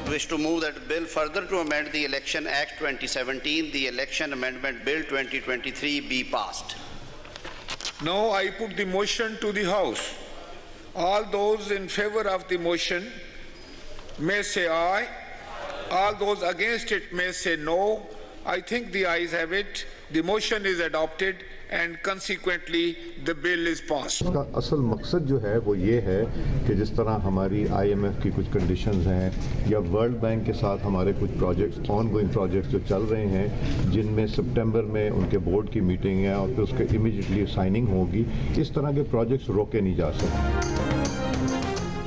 Wish to move that bill further to amend the Election Act 2017, the Election Amendment Bill 2023 be passed. Now I put the motion to the House. All those in favor of the motion may say aye. All those against it may say no. I think the ayes have it. The motion is adopted and consequently the bill is passed. इसका असल मकसद जो है वो ये है कि जिस तरह हमारी IMF की कुछ कंडीशंस हैं या वर्ल्ड बैंक के साथ हमारे कुछ प्रोजेक्ट्स ऑनगोइंग प्रोजेक्ट्स जो चल रहे हैं जिनमें सितंबर में उनके बोर्ड की मीटिंग है और फिर उसके इमीडिएटली साइनिंग होगी, इस तरह के प्रोजेक्ट्स रोके नहीं जा सकते।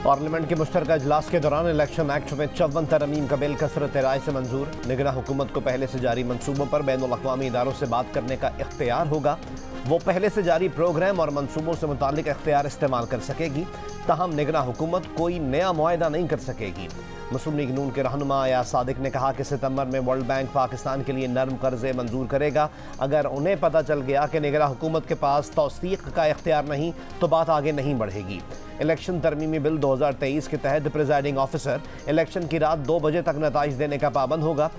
पार्लियामेंट के मुश्तरका इजलास के दौरान इलेक्शन एक्ट में 54 तरमीम का बिल कसरत राय से मंजूर। निगरां हुकूमत को पहले से जारी मंसूबों पर बैनुल अक़वामी इदारों से बात करने का इख्तियार होगा। वो पहले से जारी प्रोग्राम और मंसूबों से मुतालिक इख्तियार इस्तेमाल कर सकेगी, ताहम निगरां हुकूमत कोई नया मुआहदा नहीं कर सकेगी। मुस्लिम लीग नून के रहनुमा अयाज सादिक ने कहा कि सितंबर में वर्ल्ड बैंक पाकिस्तान के लिए नरम कर्जे मंजूर करेगा। अगर उन्हें पता चल गया कि निगरां हुकूमत के पास तौसीक का इख्तियार नहीं तो बात आगे नहीं बढ़ेगी। इलेक्शन तरमीमी बिल 2023 के तहत प्रिजाइडिंग ऑफिसर इलेक्शन की रात 2 बजे तक नताइज देने का पाबंद होगा।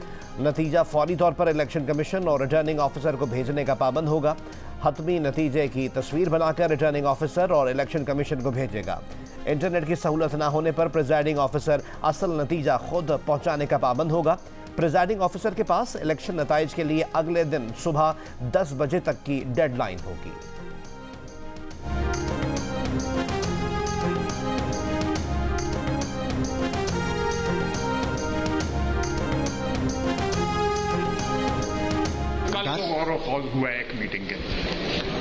नतीजा फौरी तौर पर इलेक्शन कमीशन और रिटर्निंग ऑफिसर को भेजने का पाबंद होगा। हतमी नतीजे की तस्वीर बनाकर रिटर्निंग ऑफिसर और इलेक्शन कमीशन को भेजेगा। इंटरनेट की सहूलत न होने पर प्रिजाइडिंग ऑफिसर असल नतीजा खुद पहुंचाने का पाबंद होगा। प्रिजाइडिंग ऑफिसर के पास इलेक्शन नताइज के लिए अगले दिन सुबह 10 बजे तक की डेडलाइन होगी। कॉल हुआ है एक मीटिंग के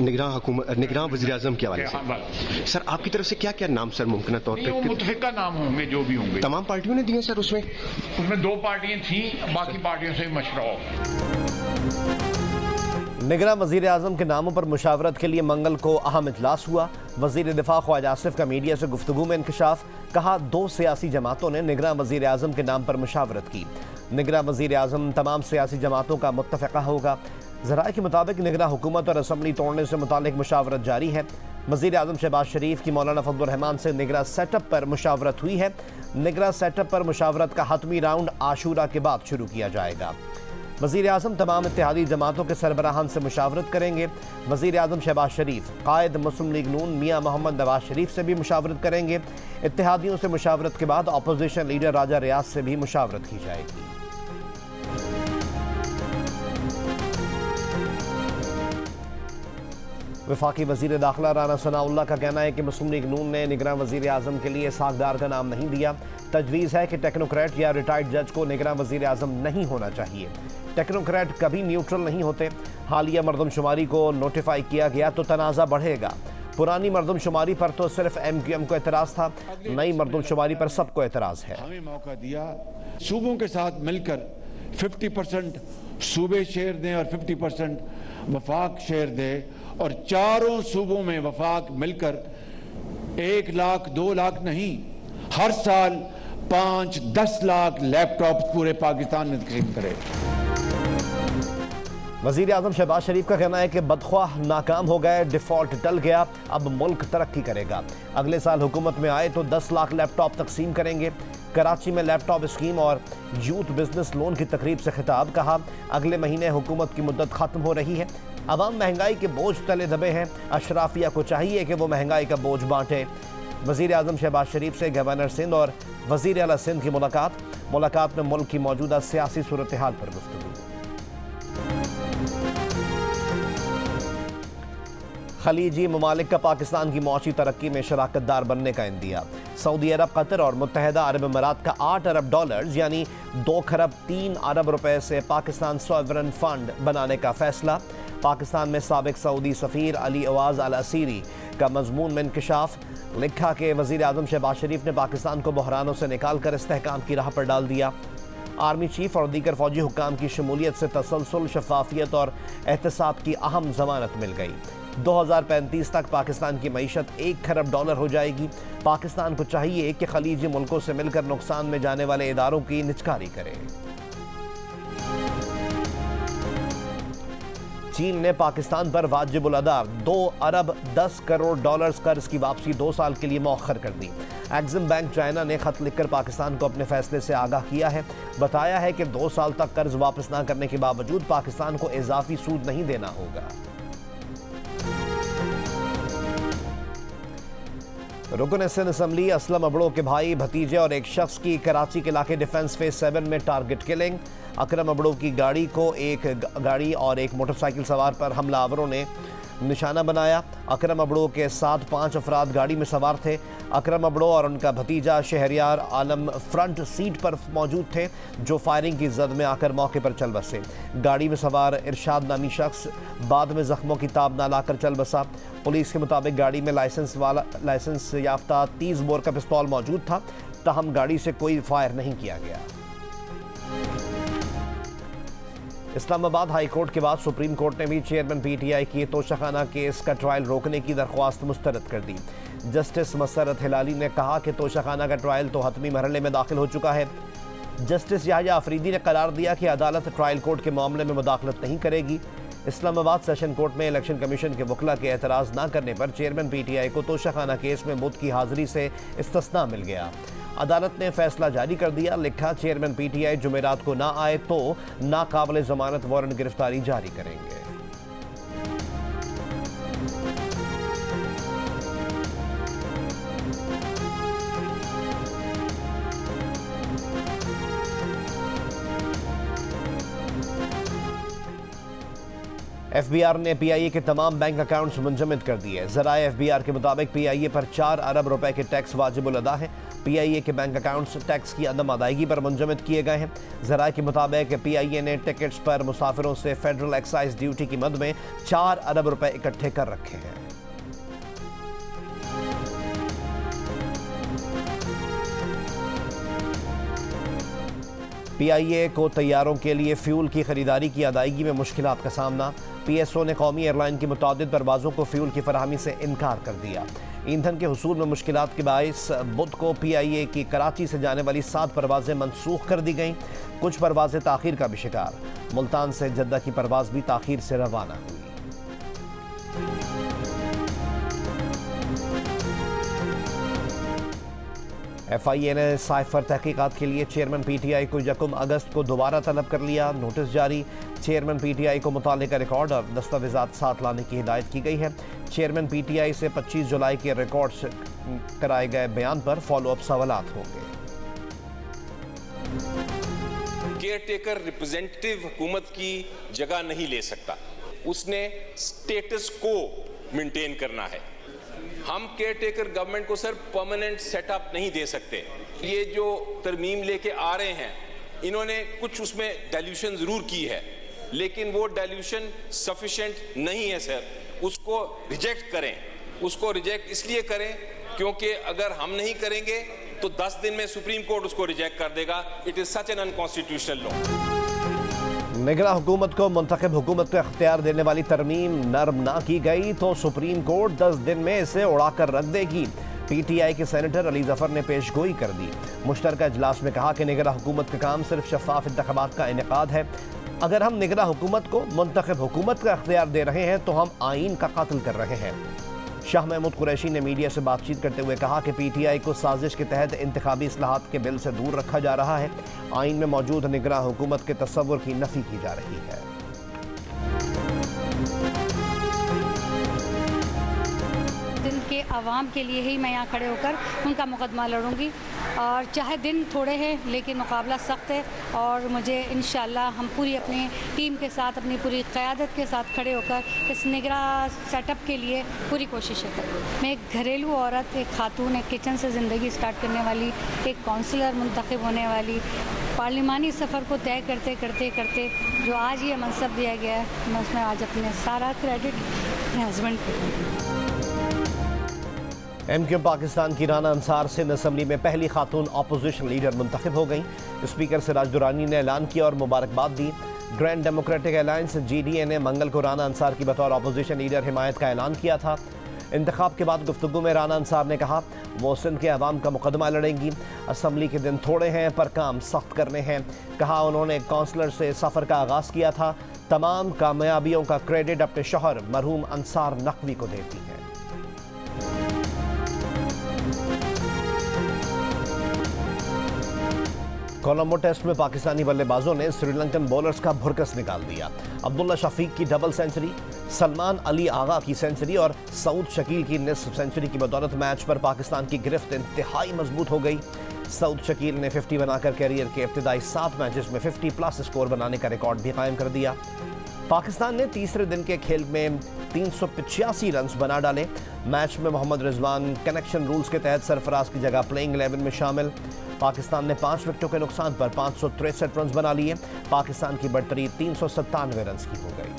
निगरां वज़ीर-ए-आज़म के हवाले से। सर आपकी तरफ से क्या क्या नाम सर मुमकिन तौर पर मुतफ़िका नाम होंगे जो भी होंगे? तमाम पार्टियों ने दिए सर? उसमें 2 पार्टियां थी, बाकी पार्टियों से मशवरा हो। निगरां वज़ीर-ए-आज़म के नामों पर मुशावरत के लिए मंगल को अहम इजलास हुआ। वज़ीर दिफा ख्वाजा आसिफ का मीडिया से गुफ्तगू में इंकशाफ। कहा 2 सियासी जमातों ने निगरां वज़ीर-ए-आज़म के नाम पर मुशावरत की। निगरां वज़ीर-ए-आज़म तमाम सियासी जमातों का मुत्तफ़िका होगा। ज़राए के मुताबिक निगरां हुकूमत और असम्बली तोड़ने से मुतालिक मुशावरत जारी है। वज़ीर-ए-आज़म शहबाज शरीफ की मौलाना फजलुर रहमान से निगरां सेटअप पर मुशावरत हुई है। निगरां सेटअप पर मुशावरत का हतमी राउंड आशूरा के बाद शुरू किया जाएगा। वज़ीर-ए-आज़म तमाम इत्तेहादी जमातों के सरबराहान से मुशावरत करेंगे। वज़ीर-ए-आज़म शहबाज शरीफ कायद मुस्लिम लीग नून मियाँ मोहम्मद नवाज शरीफ से भी मुशावरत करेंगे। इत्तेहादियों से मुशावरत के बाद अपोजिशन लीडर राजा रियाज से भी मुशावरत की जाएगी। वफाकी वज़ीर दाखिला राना सनाउल्लाह का कहना है कि मुस्लिम लीग नून ने निगरां वज़ीर-ए-आज़म के लिए साखदार का नाम नहीं दिया। तजवीज़ है कि टेक्नोक्रेट या रिटायर्ड जज को निगरां वज़ीर-ए-आज़म नहीं होना चाहिए। टेक्नोक्रेट कभी न्यूट्रल नहीं होते। हालिया मरदमशुमारी को नोटिफाई किया गया तो तनाज़ा बढ़ेगा। पुरानी मरदमशुमारी पर तो सिर्फ MQM को एतराज़ था, नई मरदमशुमारी पर सबको एतराज़ है। हमें मौका दिया सूबों के साथ मिलकर 50% सूबे शेयर दें और 50% वफाक शेयर दे, और चारों सूबों में वफाक मिलकर 1 लाख 2 लाख नहीं, हर साल 5-10 लाख लैपटॉप पूरे पाकिस्तान में तकसीम करे। वज़ीर-ए-आज़म शहबाज शरीफ का कहना है कि बदख्वाह नाकाम हो गए, डिफॉल्ट टल गया, अब मुल्क तरक्की करेगा। अगले साल हुकूमत में आए तो 10 लाख लैपटॉप तकसीम करेंगे। कराची में लैपटॉप स्कीम और यूथ बिजनेस लोन की तकरीब से खिताब। कहा अगले महीने हुकूमत की मुद्दत ख़त्म हो रही है। अवाम महंगाई के बोझ तले दबे हैं। अशराफिया को चाहिए कि वो महंगाई का बोझ बांटे। वज़ीर-ए-आज़म शहबाज शरीफ से गवर्नर सिंध और वज़ीर आला सिंध की मुलाकात में मुल्क की मौजूदा सियासी सूरत हाल पर गुफ्तगू। खलीजी ममालिक का पाकिस्तान की मौशी तरक्की में शराकतदार बनने का इंदिया। सऊदी अरब, कतर और मुत्तहदा अरब अमारात का $8 अरब यानी 2 खरब 3 अरब रुपए से पाकिस्तान सॉवरन फंड बनाने का फैसला। पाकिस्तान में साबिक सऊदी सफ़ीर अली अवाज अल असीरी का मजमून में इंकशाफ। लिखा कि वज़ीर-ए-आज़म शहबाज शरीफ ने पाकिस्तान को बहरानों से निकाल कर इस्तेहकाम की राह पर डाल दिया। आर्मी चीफ और दीगर फौजी हुक्काम की शमूलियत से तसलसल, शफाफियत और एहतसाब की अहम जमानत मिल गई। 2035 तक पाकिस्तान की मईशत $1 खरब हो जाएगी। पाकिस्तान को चाहिए कि खलीजी मुल्कों से मिलकर नुकसान में जाने वाले इदारों की निचकारी करे। चीन ने पाकिस्तान पर वाजिबुल अदा 2 अरब 10 करोड़ डॉलर्स कर्ज की वापसी 2 साल के लिए मौखर कर दी। एक्सिम बैंक चाइना ने खत लिखकर पाकिस्तान को अपने फैसले से आगाह किया है। बताया है कि 2 साल तक कर्ज वापस न करने के बावजूद पाकिस्तान को इजाफी सूद नहीं देना होगा। रुकन सिंध असम्बली असलम अबड़ो के भाई भतीजे और एक शख्स की कराची के इलाके डिफेंस फेज 7 में टारगेट किलिंग। अकरम अबड़ो की गाड़ी को एक गाड़ी और एक मोटरसाइकिल सवार पर हमलावरों ने निशाना बनाया। अकरम अबड़ो के साथ 5 अफराद गाड़ी में सवार थे। अकरम अबड़ो और उनका भतीजा शहरियार आलम फ्रंट सीट पर मौजूद थे, जो फायरिंग की जद में आकर मौके पर चल बसे। गाड़ी में सवार इरशाद नामी शख्स बाद में जख्मों की ताब न लाकर चल बसा। पुलिस के मुताबिक गाड़ी में लाइसेंस याफ्ता 30 बोर का पिस्तौल मौजूद था, ताहम गाड़ी से कोई फायर नहीं किया गया। इस्लामाबाद हाई कोर्ट के बाद सुप्रीम कोर्ट ने भी चेयरमैन पीटीआई की तोशाखाना केस का ट्रायल रोकने की दरख्वास्त मुस्तरद कर दी। जस्टिस मसरत हिलाली ने कहा कि तोशाखाना का ट्रायल तो हतमी मरहले में दाखिल हो चुका है। जस्टिस याहिया अफरीदी ने करार दिया कि अदालत ट्रायल कोर्ट के मामले में मुदाखलत नहीं करेगी। इस्लामाबाद सेशन कोर्ट में इलेक्शन कमीशन के वकला के एतराज़ न करने पर चेयरमैन पीटीआई को तोशाखाना केस में बुध की हाजिरी से इस्तिस्ना मिल गया। अदालत ने फैसला जारी कर दिया। लिखा, चेयरमैन पीटीआई जुमेरात को ना आए तो नाकाबिल जमानत वारंट गिरफ्तारी जारी करेंगे। एफबीआर ने पीआईए के तमाम बैंक अकाउंट्स मुंजमद कर दिए। ज़राए एफबीआर के मुताबिक पीआईए पर 4 अरब रुपए के टैक्स वाजिबुल अदा है। पीआईए के बैंक अकाउंट्स टैक्स की अदम अदायगी पर मुंजमद किए गए हैं। ज़राए के मुताबिक पीआईए ने टिकट्स पर मुसाफिरों से फेडरल एक्साइज ड्यूटी की मद में 4 अरब रुपए इकट्ठे कर रखे हैं। पीआईए को तैयारों के लिए फ्यूल की खरीदारी की अदायगी में मुश्किलात का सामना। पीएसओ ने कौमी एयरलाइन की मुतादिद परवाज़ों को फ्यूल की फराहमी से इनकार कर दिया। ईंधन के हुसूल में मुश्किलात के बायस बुध को पीआईए की कराची से जाने वाली 7 परवाज़ें मनसूख कर दी गईं। कुछ परवाज़ें ताख़ीर का भी शिकार। मुल्तान से जद्दा की परवाज़ भी ताख़ीर से रवाना हुई। एफआईए ने साइफर तहकीकात के लिए चेयरमैन पीटीआई को 1 अगस्त को दोबारा तलब कर लिया। नोटिस जारी। चेयरमैन पीटीआई को मुतालिका रिकॉर्ड और दस्तावेजात साथ लाने की हिदायत की गई है। चेयरमैन पीटीआई से 25 जुलाई के रिकॉर्ड्स कराए गए बयान पर फॉलोअप सवालात होंगे। केयर टेकर रिप्रेजेंटेटिव हुकूमत की जगह नहीं ले सकता, उसने स्टेटस को मेंटेन करना है। हम केयर टेकर गवर्नमेंट को सर परमानेंट सेटअप नहीं दे सकते। ये जो तरमीम लेके आ रहे हैं, इन्होंने कुछ उसमें डाइल्यूशन जरूर की है, लेकिन वो डाइल्यूशन सफिशिएंट नहीं है सर। उसको रिजेक्ट करें। उसको रिजेक्ट इसलिए करें क्योंकि अगर हम नहीं करेंगे तो 10 दिन में सुप्रीम कोर्ट उसको रिजेक्ट कर देगा। It is such an unconstitutional law. निगरान हुकूमत को मुंतखब हुकूमत को इख्तियार देने वाली तरमीम नर्म ना की गई तो सुप्रीम कोर्ट 10 दिन में इसे उड़ाकर रख देगी। पीटीआई के सेनेटर अली जफर ने पेशगोई कर दी। मुश्तरका इजलास में कहा कि निगरान हुकूमत का काम सिर्फ शफाफ इंतखाबात का इनेकाद है। अगर हम निगरान हुकूमत को मुंतखब हुकूमत का इख्तियार दे रहे हैं तो हम आइन का कत्ल कर रहे हैं। शाह महमूद कुरैशी ने मीडिया से बातचीत करते हुए कहा कि पीटीआई को साजिश के तहत इंतखाबी इस्लाहात के बिल से दूर रखा जा रहा है। आइन में मौजूद निगरान हुकूमत के तस्वुर की नफी की जा रही है। दिन के आवाम के लिए ही मैं यहाँ खड़े होकर उनका मुकदमा लड़ूंगी, और चाहे दिन थोड़े हैं लेकिन मुकाबला सख्त है, और मुझे इंशाअल्लाह हम पूरी अपनी टीम के साथ, अपनी पूरी क़यादत के साथ खड़े होकर इस निगरान सेटअप के लिए पूरी कोशिश करूँ। मैं एक घरेलू औरत, एक खातून, एक किचन से ज़िंदगी स्टार्ट करने वाली, एक काउंसलर मुंतखब होने वाली, पार्लिमानी सफ़र को तय करते करते करते जो आज ये मनसब दिया गया है, मैं उसमें आज अपने सारा क्रेडिट अपने हस्बैंड को दूँ। एमक्यू पाकिस्तान की राना अंसार सिंध असम्बली में पहली खातून अपोजिशन लीडर मुंतखब हो गई। स्पीकर सिराज दुरानी ने ऐलान किया और मुबारकबाद दी। ग्रैंड डेमोक्रेटिक अलायंस GDA ने मंगल को राना अंसार की बतौर अपोजिशन लीडर हिमायत का ऐलान किया था। इंतखाब के बाद गुफ्तगू में राना अंसार ने कहा वो सिंध के अवाम का मुकदमा लड़ेंगी। असम्बली के दिन थोड़े हैं पर काम सख्त करने हैं। कहा उन्होंने काउंसलर से सफ़र का आगाज़ किया था। तमाम कामयाबियों का क्रेडिट अपने शौहर मरहूम अंसार नकवी को देती है। कोलंबो टेस्ट में पाकिस्तानी बल्लेबाजों ने श्रीलंकन बॉलर्स का भुरकस निकाल दिया। अब्दुल्ला शफीक की डबल सेंचुरी, सलमान अली आगा की सेंचुरी और सऊद शकील की निस्फ सेंचुरी की बदौलत मैच पर पाकिस्तान की गिरफ्त इंतहाई मजबूत हो गई। सऊद शकील ने 50 बनाकर कैरियर के इब्तिदाई 7 मैचेस में 50+ स्कोर बनाने का रिकॉर्ड भी कायम कर दिया। पाकिस्तान ने तीसरे दिन के खेल में 385 रन बना डाले। मैच में मोहम्मद रिजवान कनेक्शन रूल्स के तहत सरफराज की जगह प्लेइंग 11 में शामिल। पाकिस्तान ने 5 विकेटों के नुकसान पर 563 रन बना लिए। पाकिस्तान की बढ़तरी 397 रन की हो गई।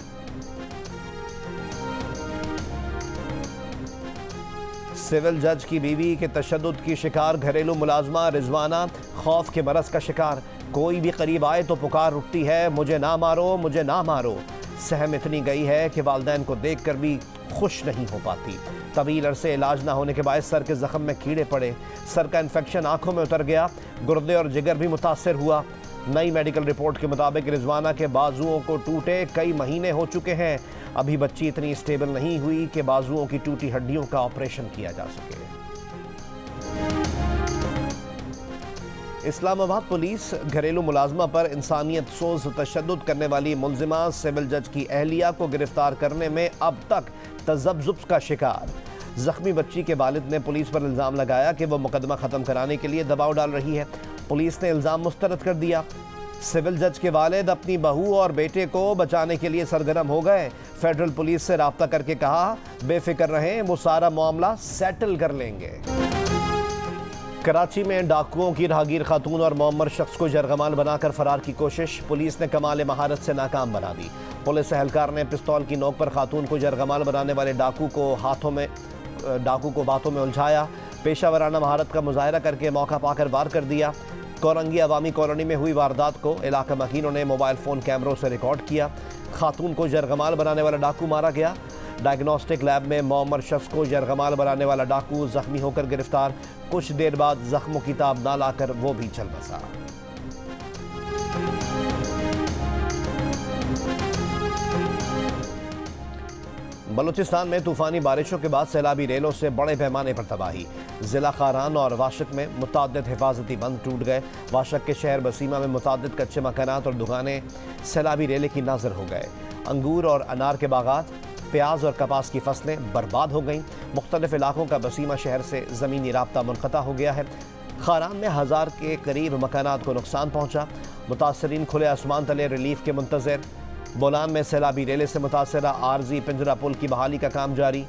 सिविल जज की बीवी के तशद्दुद की शिकार घरेलू मुलाजमा रिजवाना खौफ के मरज का शिकार। कोई भी करीब आए तो पुकार उठती है, मुझे ना मारो, मुझे ना मारो। सहम इतनी गई है कि वालिदैन को देखकर भी खुश नहीं हो पाती। तवील अरसे इलाज ना होने के बाद सर के जख्म में कीड़े पड़े, सर का इन्फेक्शन आंखों में उतर गया, गुर्दे और जिगर भी मुतासर हुआ। नई मेडिकल रिपोर्ट के मुताबिक रिजवाना के बाजुओं को टूटे कई महीने हो चुके हैं। अभी बच्ची इतनी स्टेबल नहीं हुई कि बाजुओं की टूटी हड्डियों का ऑपरेशन किया जा सके। इस्लामाबाद पुलिस घरेलू मुलाजमा पर इंसानियत सोज तशद्दुद करने वाली मुलजिमा सिविल जज की अहलिया को गिरफ्तार करने में अब तक तजब्जुब का शिकार। जख्मी बच्ची के वालिद ने पुलिस पर इल्ज़ाम लगाया कि वह मुकदमा ख़त्म कराने के लिए दबाव डाल रही है। पुलिस ने इल्ज़ाम मुस्तरद कर दिया। सिविल जज के वालिद अपनी बहू और बेटे को बचाने के लिए सरगर्म हो गए। फेडरल पुलिस से राब्ता करके कहा बेफिक्र रहें, वो सारा मामला सेटल कर लेंगे। कराची में डाकुओं की राहगीर खातून और मुअम्मर शख्स को जरगमाल बनाकर फरार की कोशिश। पुलिस ने कमाल महारत से नाकाम बना दी। पुलिस एहलकार ने पिस्तौल की नोक पर खातून को जरगमाल बनाने वाले डाकू को बातों में उलझाया। पेशावराना महारत का मुजाहरा करके मौका पाकर वार कर दिया। कोरंगी अवामी कॉलोनी में हुई वारदात को इलाका मकीनों ने मोबाइल फ़ोन कैमरों से रिकॉर्ड किया। खातून को जरगमाल बनाने वाला डाकू मारा गया। डायग्नोस्टिक लैब में मुअम्मर शख्स को जरगमाल बनाने वाला डाकू जख्मी होकर गिरफ्तार। कुछ देर बाद जख्मों की ताब ना लाकर वो भी चल बसा। बलूचिस्तान में तूफानी बारिशों के बाद सैलाबी रेलों से बड़े पैमाने पर तबाही। जिला खारान और वाशक में मुताद्दिद हिफाजती बंद टूट गए। वाशक के शहर बसीमा में मुताद्दिद कच्चे मकानात और दुकानें सैलाबी रेले की नाज़र हो गए। अंगूर और अनार के बागात, प्याज और कपास की फसलें बर्बाद हो गईं। मुख्तलिफ इलाकों का बसीमा शहर से ज़मीनी राब्ता मुनक़ता हो गया है। खारान में 1000 के करीब मकानात को नुकसान पहुँचा। मुतासरीन खुले आसमान तले रिलीफ के मुंतज़िर। बोलान में सैलाबी रेले से मुतासरा आरजी पिंजरा पुल की बहाली का काम जारी।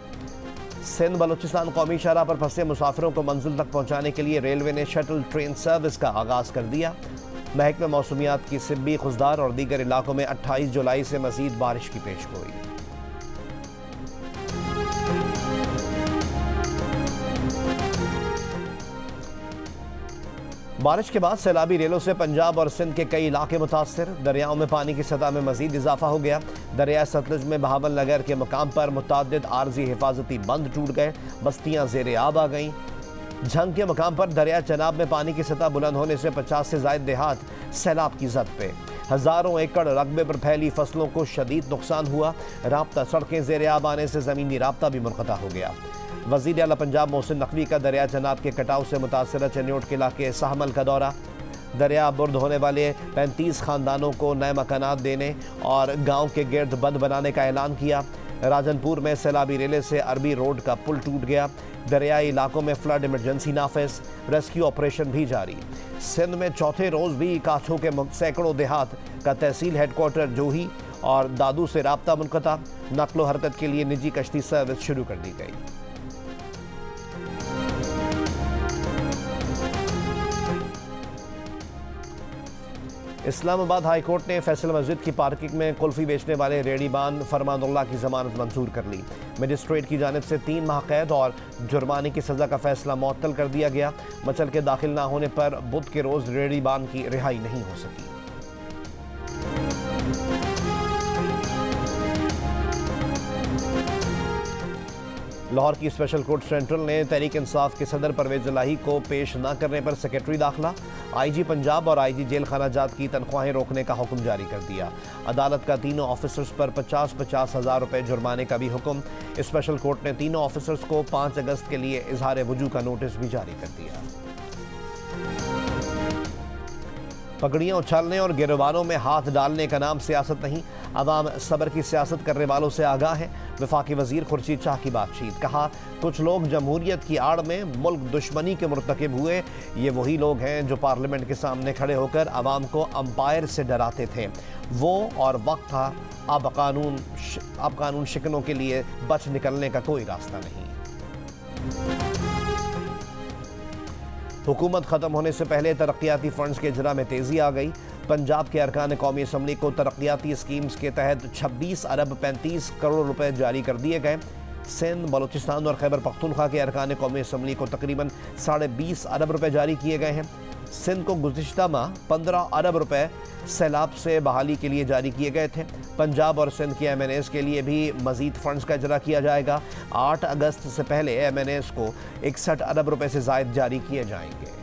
सिंध बलूचिस्तान कौमी शाहराह पर फंसे मुसाफिरों को मंजिल तक पहुँचाने के लिए रेलवे ने शटल ट्रेन सर्विस का आगाज़ कर दिया। महकमे मौसमियात की सिब्बी, खुजदार और दीगर इलाकों में 28 जुलाई से मज़ीद बारिश की पेशगोई। बारिश के बाद सैलाबी रेलों से पंजाब और सिंध के कई इलाके मुतासर। दरियाओं में पानी की सतह में मजीद इजाफा हो गया। दरिया सतलुज में बहावल नगर के मकाम पर मुतादिद आर्जी हिफाजती बंद टूट गए। बस्तियां ज़ेरे आब आ गईं। झंग के मकाम पर दरिया चनाब में पानी की सतह बुलंद होने से 50 से ज़ायद देहात सैलाब की जद पे। हज़ारों एकड़ रकबे पर फैली फसलों को शदीद नुकसान हुआ। राब्ता सड़कें ज़ेरे आब आने से ज़मीनी राब्ता भी मुनक़ता हो गया। वज़ीर आला पंजाब मोहसिन नकवी का दरिया चनाब के कटाव से मुतासरा चन्योट के इलाके सहमल का दौरा। दरिया बुर्द होने वाले 35 ख़ानदानों को नए मकानात देने और गाँव के गिर्द बंद बनाने का ऐलान किया। राजनपुर में सैलाबी रेले से अरबी रोड का पुल टूट गया। दरियाई इलाकों में फ्लड इमरजेंसी नाफिज, रेस्क्यू ऑपरेशन भी जारी। सिंध में चौथे रोज़ भी काछों के सैकड़ों देहात का तहसील हेडक्वार्टर जोही और दादू से राब्ता मुनक़ता। नकलो हरकत के लिए निजी कश्ती सर्विस शुरू कर दी गई। इस्लामाबाद हाई कोर्ट ने फैसल मस्जिद की पार्किंग में कुल्फ़ी बेचने वाले रेडीबान फरमानुल्लाह की जमानत मंजूर कर ली। मजिस्ट्रेट की जानिब से 3 माह कैद और जुर्माने की सज़ा का फैसला मुअत्तल कर दिया गया। मचल के दाखिल ना होने पर बुध के रोज़ रेडीबान की रिहाई नहीं हो सकी। लाहौर की स्पेशल कोर्ट सेंट्रल ने तहरीक इंसाफ के सदर परवेज इलाही को पेश न करने पर सेक्रेटरी दाखिला, आईजी पंजाब और आईजी जेल खाना जात की तनख्वाहें रोकने का हुक्म जारी कर दिया। अदालत का तीनों ऑफिसर्स पर 50-50 हज़ार रुपए जुर्माने का भी हुक्म। स्पेशल कोर्ट ने तीनों ऑफिसर्स को 5 अगस्त के लिए इजहार वजू का नोटिस भी जारी कर दिया। पगड़ियां उछालने और गिरबानों में हाथ डालने का नाम सियासत नहीं, अवाम सब्र की सियासत करने वालों से आगाह है। वफाकी वजीर खुर्शीद शाह की बातचीत, कहा कुछ लोग जमहूरियत की आड़ में मुल्क दुश्मनी के मुर्तकिब हुए। ये वही लोग हैं जो पार्लियामेंट के सामने खड़े होकर अवाम को अंपायर से डराते थे। वो और वक्त था, अब कानून शिकनों के लिए बच निकलने का कोई रास्ता नहीं। हुकूमत खत्म होने से पहले तरक्याती फंड्स के इजरा में तेजी आ गई। पंजाब के अरकान कौमी असम्बली को तरक्याती स्कीम्स के तहत 26 अरब 35 करोड़ रुपए जारी कर दिए गए। सिंध, बलूचिस्तान और खैबर पख्तूनख्वा के अरकान कौमी असम्बली को तकरीबन 20.5 अरब रुपए जारी किए गए हैं। सिंध को गुज़िश्ता माह 15 अरब रुपए सैलाब से बहाली के लिए जारी किए गए थे। पंजाब और सिंध के MNAs के लिए भी मजीद फंड्स का इजरा किया जाएगा। 8 अगस्त से पहले MNAs को 61 अरब रुपए से जायद जारी किए जाएंगे।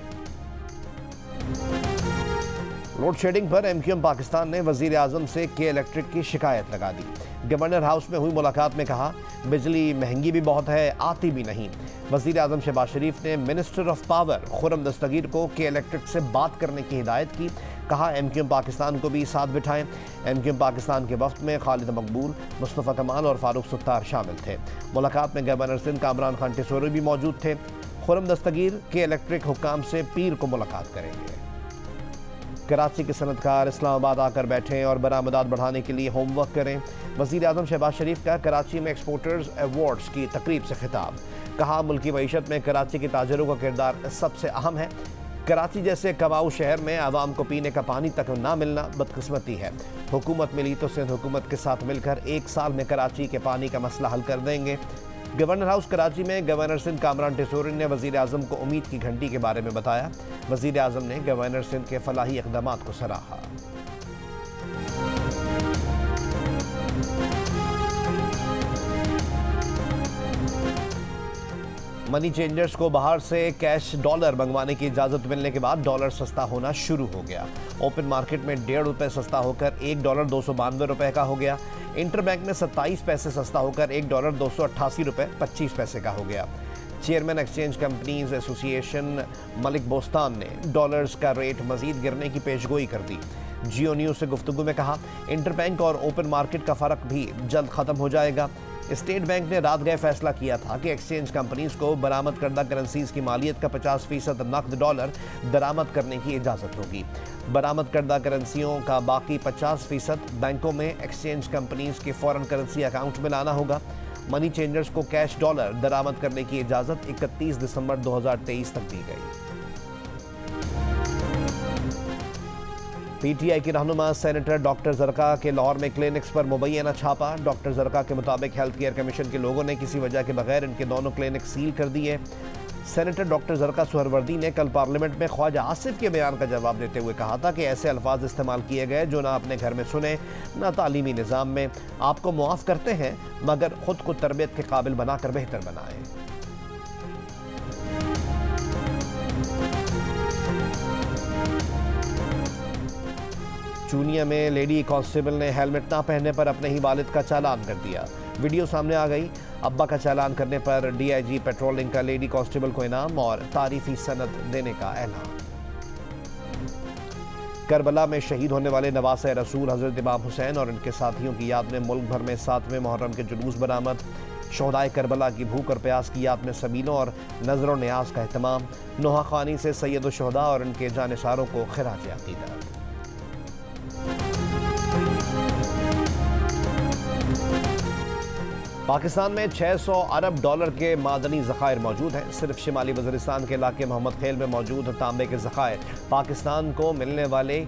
लोड शेडिंग पर MQM पाकिस्तान ने वजीर आजम से के इलेक्ट्रिक की शिकायत लगा दी। गवर्नर हाउस में हुई मुलाकात में कहा बिजली महंगी भी बहुत है, आती भी नहीं। वजीर आजम शहबाज शरीफ ने मिनिस्टर ऑफ पावर खुर्रम दस्तगीर को के इलेक्ट्रिक से बात करने की हिदायत की। कहा MQM पाकिस्तान को भी साथ बिठाएं। MQM पाकिस्तान के वफ्द में खालिद मकबूल, मुस्तफ़ा कमाल और फारूक सत्तार शामिल थे। मुलाकात में गवर्नर सिंध कामरान खान टिसोरी भी मौजूद थे। खुर्रम दस्तगीर के इलेक्ट्रिक हुक्काम से पीर को मुलाकात करेंगे। कराची के सनतकार इस्लामाबाद आकर बैठें और बरामदात बढ़ाने के लिए होमवर्क करें। वज़ीर आज़म शहबाज शरीफ का कराची में एक्सपोर्टर्स अवार्ड्स की तकरीब से खिताब। कहा मुल्की मईशत में कराची के ताजरों का किरदार सबसे अहम है। कराची जैसे कमाऊ शहर में आवाम को पीने का पानी तक ना मिलना बदकिस्मती है। हुकूमत मिली तो सिंध हुकूमत के साथ मिलकर 1 साल में कराची के पानी का मसला हल कर देंगे। गवर्नर हाउस कराची में गवर्नर सिंध कामरान टिसोरी ने वजीर आजम को उम्मीद की घंटी के बारे में बताया। वजीर आजम ने गवर्नर सिंध के फलाही इक़दामात को सराहा। मनी चेंजर्स को बाहर से कैश डॉलर मंगवाने की इजाज़त मिलने के बाद डॉलर सस्ता होना शुरू हो गया। ओपन मार्केट में $1.5 सस्ता होकर $1 292 रुपए का हो गया। इंटरबैंक में 27 पैसे सस्ता होकर $1 288 रुपए 25 पैसे का हो गया। Chairman exchange companies association Malik Bostan ने डॉलर्स का रेट मजीद गिरने की पेशगोई कर दी। जियो न्यूज़ से गुफ्तगू में कहा इंटरबैंक और ओपन मार्केट का फ़र्क भी जल्द ख़त्म हो जाएगा। स्टेट बैंक ने रात गए फैसला किया था कि एक्सचेंज कंपनीज को बरामद करदा करेंसीज की मालियत का 50% नकद डॉलर दरामद करने की इजाज़त होगी। बरामद करदा करेंसियों का बाकी 50% बैंकों में एक्सचेंज कंपनीज के फॉरेन करेंसी अकाउंट में लाना होगा। मनी चेंजर्स को कैश डॉलर दरामद करने की इजाज़त 31 दिसंबर 2023 तक दी गई। PTI की रहनुमा सेनेटर डॉक्टर जरका के लाहौर में क्लिनिक्स पर मुबैना छापा। डॉक्टर जरका के मुताबिक हेल्थ केयर कमीशन के लोगों ने किसी वजह के बगैर इनके दोनों क्लिनिक सील कर दिए। सेनेटर डॉक्टर जरका सुहरवर्दी ने कल पार्लियामेंट में ख्वाजा आसिफ के बयान का जवाब देते हुए कहा था कि ऐसे अल्फाज इस्तेमाल किए गए जो ना अपने घर में सुने ना तालीमी निज़ाम में। आपको मुआफ़ करते हैं मगर खुद को तरबियत के काबिल बनाकर बेहतर बनाएं। चूनिया में लेडी कांस्टेबल ने हेलमेट ना पहनने पर अपने ही वालिद का चालान कर दिया। वीडियो सामने आ गई। अब्बा का चालान करने पर DIG पेट्रोलिंग का लेडी कांस्टेबल को इनाम और तारीफी सनद देने का ऐलान। करबला में शहीद होने वाले नवासे रसूल हजरत इमाम हुसैन और उनके साथियों की याद में मुल्क भर में 7वें मुहर्रम के जुलूस बरामद। शोहदाए करबला की भूख और प्यास की याद में सबीलों और नजर न्याज का एहतमाम। नोहा खानी से सैयद शुहदा और उनके जानिसारों को खिराज अकीदत। पाकिस्तान में 600 अरब डॉलर के मादनी ज़खायर मौजूद हैं। सिर्फ शिमाली वज़ीरिस्तान के इलाके मोहम्मद खेल में मौजूद तांबे के ज़खायर पाकिस्तान को मिलने वाले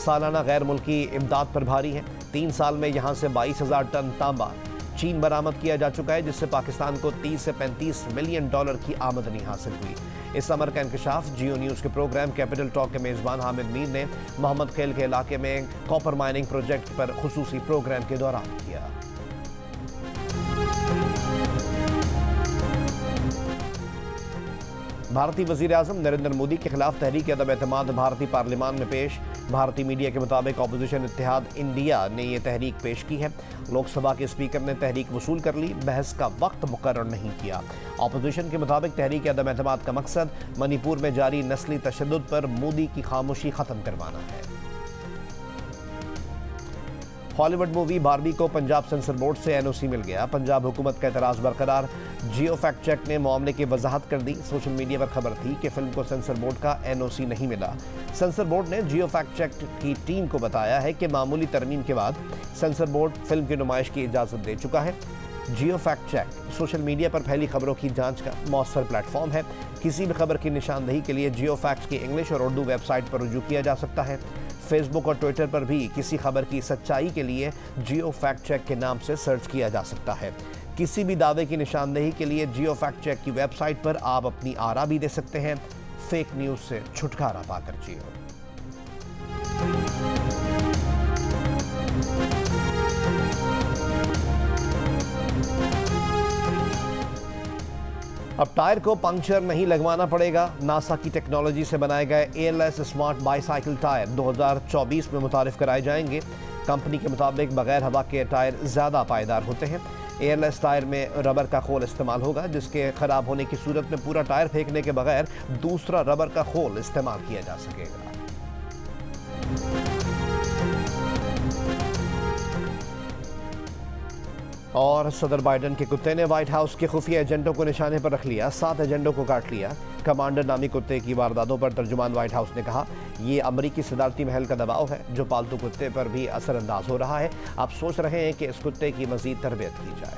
सालाना गैर मुल्की इमदाद पर भारी हैं। 3 साल में यहाँ से 22,000 टन तांबा चीन बरामद किया जा चुका है, जिससे पाकिस्तान को 30 से 35 मिलियन डॉलर की आमदनी हासिल हुई। इस अमर का इंकशाफ जियो न्यूज़ के प्रोग्राम कैपिटल टॉक के मेज़बान हामिद मीर ने मोहम्मद खेल के इलाके में कॉपर माइनिंग प्रोजेक्ट पर खुसूसी प्रोग्राम के दौरान किया। भारतीय वज़ीर आज़म नरेंद्र मोदी के खिलाफ तहरीक अदम एतमाद भारतीय पार्लियामान में पेश। भारतीय मीडिया के मुताबिक ऑपोजिशन इत्तेहाद इंडिया ने यह तहरीक पेश की है। लोकसभा के स्पीकर ने तहरीक वसूल कर ली, बहस का वक्त मुकर्रर नहीं किया। ऑपोजिशन के मुताबिक तहरीक अदम एतमाद का मकसद मणिपुर में जारी नस्ली तशद्दुद पर मोदी की खामोशी खत्म करवाना है। हॉलीवुड मूवी बार्बी को पंजाब सेंसर बोर्ड से एनओसी मिल गया। पंजाब हुकूमत का एतराज बरकरार। जियो फैक्ट चेक ने मामले की वजाहत कर दी। सोशल मीडिया पर खबर थी कि फिल्म को सेंसर बोर्ड का एनओसी नहीं मिला। सेंसर बोर्ड ने जियो फैक्ट चेक की टीम को बताया है कि मामूली तरमीम के बाद सेंसर बोर्ड फिल्म की नुमाइश की इजाज़त दे चुका है। जियो फैक्ट चेक सोशल मीडिया पर फैली खबरों की जांच का मौसर प्लेटफॉर्म है। किसी भी खबर की निशानदेही के लिए जियो फैक्ट की इंग्लिश और उर्दू वेबसाइट पर रुजू किया जा सकता है। फेसबुक और ट्विटर पर भी किसी खबर की सच्चाई के लिए जियो फैक्ट चेक के नाम से सर्च किया जा सकता है। किसी भी दावे की निशानदेही के लिए जियो फैक्ट चेक की वेबसाइट पर आप अपनी आरा भी दे सकते हैं। फेक न्यूज़ से छुटकारा पाकर जियो। अब टायर को पंक्चर नहीं लगवाना पड़ेगा। नासा की टेक्नोलॉजी से बनाए गए एयरलेस स्मार्ट बाईसाइकिल टायर 2024 में मुतारिफ कराए जाएंगे। कंपनी के मुताबिक बगैर हवा के टायर ज़्यादा पायदार होते हैं। एयरलेस टायर में रबर का खोल इस्तेमाल होगा, जिसके ख़राब होने की सूरत में पूरा टायर फेंकने के बगैर दूसरा रबर का खोल इस्तेमाल किया जा सकेगा। और सदर बाइडन के कुत्ते ने व्हाइट हाउस के खुफिया एजेंटों को निशाने पर रख लिया। 7 एजेंटों को काट लिया। कमांडर नामी कुत्ते की वारदातों पर तर्जुमान व्हाइट हाउस ने कहा, ये अमरीकी सदारती महल का दबाव है जो पालतू कुत्ते पर भी असरअंदाज हो रहा है। आप सोच रहे हैं कि इस कुत्ते की मजीद तरबियत की जाए।